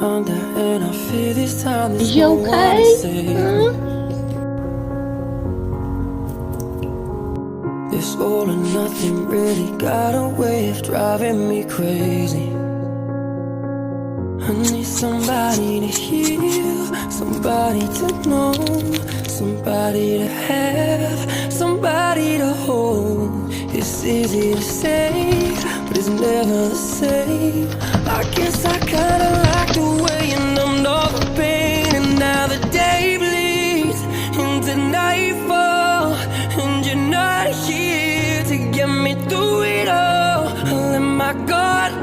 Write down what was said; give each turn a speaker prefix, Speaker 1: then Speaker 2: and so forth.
Speaker 1: under, and I fear this time there's
Speaker 2: You
Speaker 1: no one to
Speaker 2: okay?
Speaker 1: save. This all or nothing really got a way of driving me crazy. I need somebody to heal, somebody to know, somebody to have, somebody to hold. It's easy to say, but it's never the same. I guess I kinda like the way you numbed all the pain, and now the day bleeds into nightfall, and you're not here to get me through it all. I let my guard